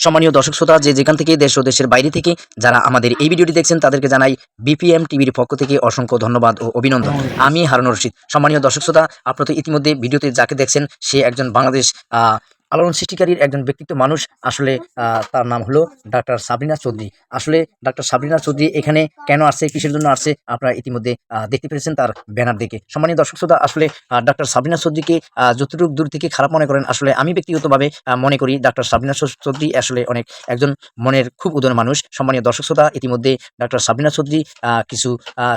সম্মানীয় দর্শক শ্রোতা যে যেখান থেকে দেশ ও দেশের বাইরে থেকে যারা আমাদের এই ভিডিওটি দেখছেন তাদেরকে জানাই বিপিএম টিভির পক্ষ থেকে অসংখ্য ধন্যবাদ ও অভিনন্দন। আমি হারুনুর রশিদ। সম্মানীয় দর্শক শ্রোতা, আপনারা তো ইতিমধ্যে ভিডিওতে যাকে দেখছেন সে একজন বাংলাদেশ আলোড়ন সৃষ্টিকারীর একজন ব্যক্তিত্ব মানুষ। আসলে তার নাম হলো ডাক্তার সাবরিনা চৌধুরী। আসলে ডাক্তার সাবরিনা চৌধুরী এখানে কেন আসছে, কিসের জন্য আসছে, আপনারা ইতিমধ্যে দেখতে পেরেছেন তার ব্যানার দেখে। সম্মানীয় দর্শক শ্রোতা, আসলে ডাক্তার সাবরিনা চৌধুরীকে যতটুকু দূর থেকে খারাপ মনে করেন, আসলে আমি ব্যক্তিগতভাবে মনে করি ডাক্তার সাবরিনা চৌধুরী আসলে অনেক একজন মনের খুব উদার মানুষ। সম্মানীয় দর্শক শ্রোতা, ইতিমধ্যে ডাক্তার সাবরিনা চৌধুরী কিছু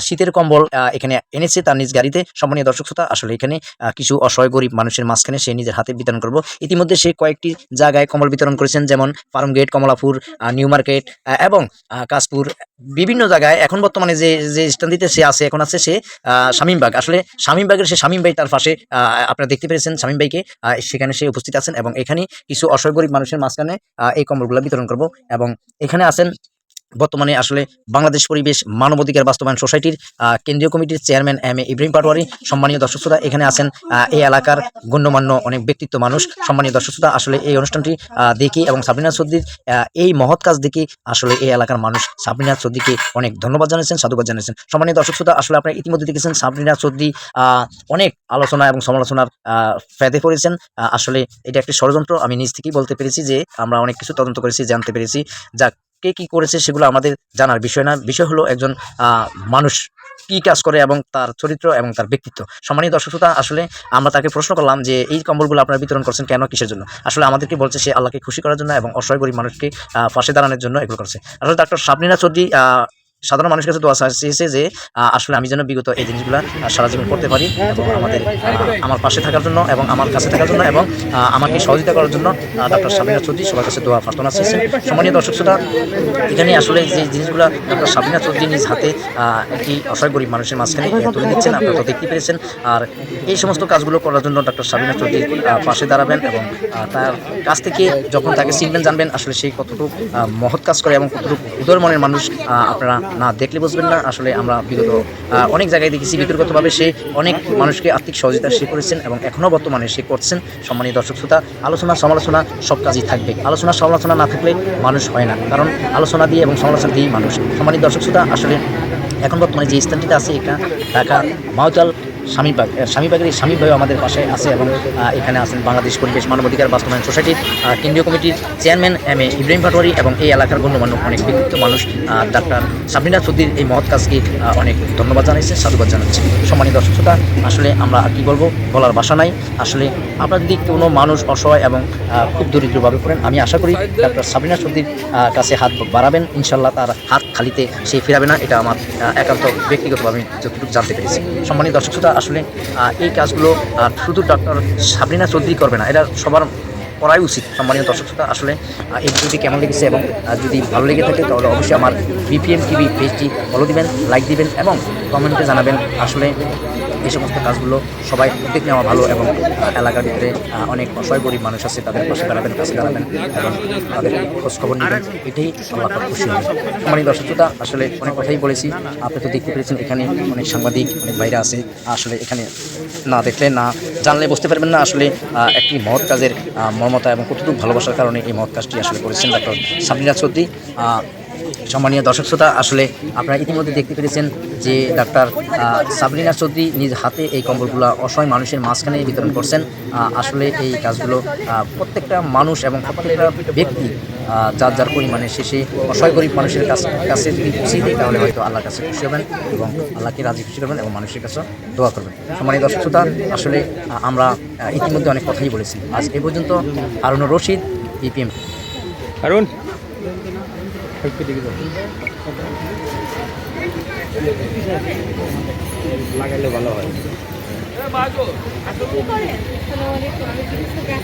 শীতের কম্বল এখানে এনেছে তার নিজ গাড়িতে। সম্মানীয় দর্শক শ্রোতা, আসলে এখানে কিছু অসহায় গরিব মানুষের মাঝখানে সে নিজের হাতে বিতরণ করবো। ইতিমধ্যে সে কয়েকটি জায়গায় কম্বল বিতরণ করেছেন, যেমন ফার্ম গেট, কমলাপুর, নিউ মার্কেট এবং কাশপুর, বিভিন্ন জায়গায়। এখন বর্তমানে যে স্থানটিতে সে আছে, এখন আছে সে শামীমবাগ। আসলে শামীমবাগের সে শামীম ভাই তার পাশে আপনারা দেখতে পেরেছেন শামীম ভাইকে, সেখানে সে উপস্থিত আছেন এবং এখানে কিছু অসহায় গরিব মানুষের মাঝখানে এই কম্বলগুলো বিতরণ করব। এবং এখানে আছেন বর্তমানে আসলে বাংলাদেশ পরিবেশ মানবাধিকার বাস্তবায়ন সোসাইটির কেন্দ্রীয় কমিটির চেয়ারম্যান এম.এ. ইব্রাহিম পাটোয়ারি। সম্মানীয় দর্শক শ্রোতা, এখানে আছেন এই এলাকার গণ্যমান্য অনেক ব্যক্তিত্ব মানুষ। সম্মানীয় দর্শক শ্রোতা, আসলে এই অনুষ্ঠানটি দেখি এবং সাবরিনা চৌধুরীর এই মহৎ কাজ দেখি আসলে এই এলাকার মানুষ সাবরিনা চৌধুরীকে অনেক ধন্যবাদ জানিয়েছেন, সাধুবাদ জানিয়েছেন। সম্মানীয় দর্শক শ্রোতা, আসলে আপনারা ইতিমধ্যে দেখেছেন সাবরিনা চৌধুরী অনেক আলোচনা এবং সমালোচনার ফাঁদে পড়েছেন। আসলে এটা একটি ষড়যন্ত্র আমি নিজ থেকেই বলতে পেরেছি, যে আমরা অনেক কিছু তদন্ত করেছি, জানতে পেরেছি। যা কে কি করেছে সেগুলো আমাদের জানার বিষয় না, বিষয় হলো একজন মানুষ কি কাজ করে এবং তার চরিত্র এবং তার ব্যক্তিত্ব। সম্মানীয় দর্শক শ্রোতা, আসলে আমরা তাকে প্রশ্ন করলাম যে এই কম্বলগুলো আপনারা বিতরণ করছেন কেন, কিসের জন্য? আসলে আমাদেরকে বলছে সে আল্লাহকে খুশি করার জন্য এবং অসহায় গরিব মানুষকে পাশে দাঁড়ানোর জন্য এগুলো করছে। আসলে ডাক্তার সাবরিনা চৌধুরী সাধারণ মানুষের কাছে দোয়া চেয়েছে যে আসলে আমি যেন বিগত এই জিনিসগুলো সারা জীবন করতে পারি এবং আমার পাশে থাকার জন্য এবং আমার কাছে থাকার জন্য এবং আমাকে সহযোগিতা করার জন্য ডাক্তার সাবরিনা চৌধুরী সবার কাছে দোয়া প্রার্থনা চেয়েছেন। সম্মানীয় দর্শক শ্রোতা, এখানে আসলে যে জিনিসগুলো ডাক্তার সাবরিনা চৌধুরী নিজ হাতে একটি অসহায় গরিব মানুষের মাঝখানে তুলে দিচ্ছেন, আপনারা তো দেখতে পেরেছেন। আর এই সমস্ত কাজগুলো করার জন্য ডাক্তার সাবরিনা চৌধুরীর পাশে দাঁড়াবেন এবং তার কাছ থেকে যখন তাকে চিনবেন, জানবেন আসলে সেই কতটুকু মহৎ কাজ করে এবং কতটুকু উদার মনের মানুষ আপনারা না দেখলে বুঝবেন না। আসলে আমরা বিগত অনেক জায়গায় দেখেছি ব্যক্তিগতভাবে সে অনেক মানুষকে আর্থিক সহযোগিতা সে করেছেন এবং এখনও বর্তমানে সে করছেন। সম্মানীয় দর্শক শ্রোতা, আলোচনা সমালোচনা সব কাজই থাকবে, আলোচনা সমালোচনা না থাকলে মানুষ হয় না, কারণ আলোচনা দিয়ে এবং সমালোচনা দিয়েই মানুষ। সম্মানীয় দর্শক শ্রোতা, আসলে এখন বর্তমানে যে স্থানটিতে আছে এটা ঢাকা মাউতাল স্বামীবাগের এই স্বামী ভাইও আমাদের পাশে আছে এবং এখানে আছেন বাংলাদেশ পরিবেশ মানবাধিকার বাস্তবায়ন সোসাইটির কেন্দ্রীয় কমিটির চেয়ারম্যান এম.এ. ইব্রাহিম পাটোয়ারি এবং এই এলাকার গণ্যমান্য অনেক ব্যক্তিত্ব মানুষ ডাক্তার সাবরিনা চৌধুরীর এই মহৎ কাজকে অনেক ধন্যবাদ জানাইছে, সাধুবাদ জানাচ্ছে। সম্মানিত দর্শক শ্রোতা, আসলে আমরা আর কি বলবো, বলার ভাষা নাই। আসলে আপনার যদি কোনো মানুষ অসহায় এবং খুব দরিদ্রভাবে পড়েন, আমি আশা করি ডাক্তার সাবরিনা চৌধুরীর কাছে হাত বাড়াবেন, ইনশাল্লাহ তার হাত খালিতে সে ফেরাবে না। এটা আমার একান্ত ব্যক্তিগতভাবে আমি যতটুকু জানতে পেরেছি। সম্মানিত দর্শক শ্রোতা, আসলে এই কাজগুলো শুধু ডাক্তার সাবরিনা চৌধুরী করবে না, এটা সবার করাই উচিত। সম্মানীয় দর্শক শ্রোতা, আসলে এই ভিডিওটি কেমন লেগেছে এবং যদি ভালো লেগে থাকে তাহলে অবশ্যই আমার বিপিএম টিভি পেজটি ফলো দিবেন, লাইক দিবেন এবং কমেন্টে জানাবেন। আসলে এই সমস্ত কাজগুলো সবাই উদ্যোগ নেওয়া ভালো এবং এলাকার ভিতরে অনেক অসহায় গরিব মানুষ আছে, তাদের পাশে দাঁড়াবেন, কাছে দাঁড়াবেন এবং তাদের খোঁজখবর নেবেন, এটাই আল্লাহ পাক খুশি হবে। সম্মানীয় দর্শক শ্রোতা, আসলে অনেক কথাই বলেছি, আপনি তো দেখতে পেরেছেন এখানে অনেক সাংবাদিক, অনেক বাইরে আছে। আসলে এখানে না দেখলে না জানলে বুঝতে পারবেন না আসলে একটি মহৎ কাজের মর্মতা এবং কতটুকু ভালোবাসার কারণে এই মহৎ কাজটি আসলে করেছেন ডাক্তার সাবরিনা চৌধুরী। সম্মানীয় দর্শক শ্রোতা, আসলে আপনারা ইতিমধ্যে দেখতে পেরেছেন যে ডাক্তার সাবরিনা চৌধুরী নিজ হাতে এই কম্বলগুলো অসহায় মানুষের মাঝখানে বিতরণ করছেন। আসলে এই কাজগুলো প্রত্যেকটা মানুষ এবং প্রত্যেকটা ব্যক্তি যার যার পরিমাণে শেষে অসহায় গরিব মানুষের কাছে যদি পৌঁছে দেয় তাহলে হয়তো আল্লাহর কাছে খুশি হবেন এবং আল্লাহকে রাজি খুশি করবেন এবং মানুষের কাছে দোয়া করবেন। সম্মানীয় দর্শক শ্রোতা, আসলে আমরা ইতিমধ্যে অনেক কথাই বলেছি। আজ এ পর্যন্ত। হারুনুর রশিদ, বিপিএম। হারুন লাগাইলে ভালো হয়। আপনি কি করেন? আসসালামু আলাইকুম। আমি কিছু কাজ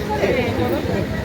করি।